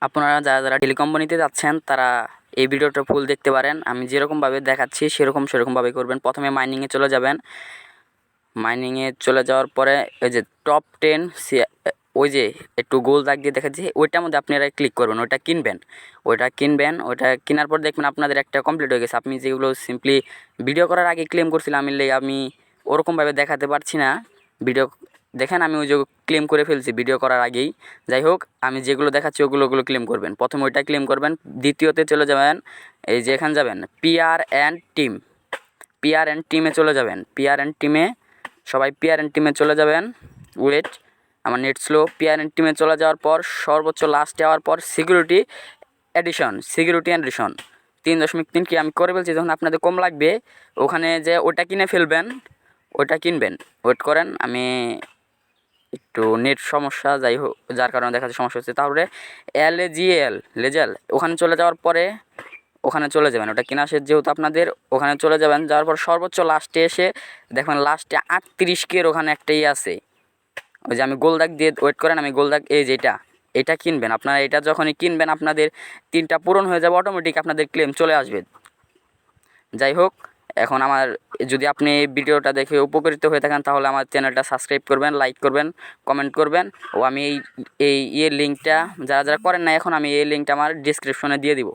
আপনারা যারা টেলি কোম্পানিতে যাচ্ছেন তারা এই ভিডিওটা ফুল দেখতে পারেন। আমি যেরকমভাবে দেখাচ্ছি সেরকমভাবে করবেন। প্রথমে মাইনিংয়ে চলে যাবেন। মাইনিংয়ে চলে যাওয়ার পরে ওই যে টপ 10 ওই যে একটু গোল দাগ দিয়ে দেখাচ্ছি ওইটার মধ্যে আপনারা ক্লিক করবেন, ওইটা কিনবেন। ওইটা কেনার পর দেখবেন আপনাদের একটা কমপ্লিট হয়ে গেছে। আপনি যেগুলো সিম্পলি ভিডিও করার আগে ক্লেম করছিলাম আমি ওরকমভাবে দেখাতে পারছি না। ভিডিও দেখেন আমি ওই যে ক্লেম করে ফেলছি ভিডিও করার আগেই। যাই হোক, আমি যেগুলো দেখাচ্ছি ওগুলো ক্লেম করবেন। প্রথমে ওইটা ক্লেম করবেন। দ্বিতীয়তে চলে যাবেন, এই যে এখানে যাবেন পিআর অ্যান্ড টিমে চলে যাবেন। সবাই পিআর অ্যান্ড টিমে চলে যাবেন। ওয়েট, আমার নেট স্লো। পিআর অ্যান্ড টিমে চলে যাওয়ার পর সর্বোচ্চ লাস্টে যাওয়ার পর সিকিউরিটি অ্যাডিশন 3.3 কি আমি করে ফেলছি। যখন আপনাদের কম লাগবে ওখানে যে ওটা কিনবেন। ওয়েট করেন, আমি একটু নেট সমস্যা, যাই হোক যার কারণে দেখাচ্ছে সমস্যা হচ্ছে। তাহলে লেজেল ওখানে চলে যাওয়ার পরে ওখানে চলে যাবেন। ওটা কেনা শেষ যেহেতু আপনাদের, ওখানে চলে যাবেন। যাওয়ার পর সর্বোচ্চ লাস্টে এসে দেখবেন লাস্টে 38K ওখানে একটাই আছে। ওই যে আমি গোল দাগ দিয়ে ওয়েট করেন, আমি গোল দাগ এই যে এটা কিনবেন। আপনারা এটা যখনই কিনবেন আপনাদের 3টা পূরণ হয়ে যাবে, অটোমেটিক আপনাদের ক্লেম চলে আসবে। যাই হোক, এখন আমার যদি আপনি ভিডিওটা দেখে উপকৃত হয়ে থাকেন তাহলে আমার চ্যানেলটা সাবস্ক্রাইব করবেন, লাইক করবেন, কমেন্ট করবেন। ও আমি এই লিঙ্কটা যারা করেন না এখন আমি এই লিঙ্কটা আমার ডিসক্রিপশনে দিয়ে দিব।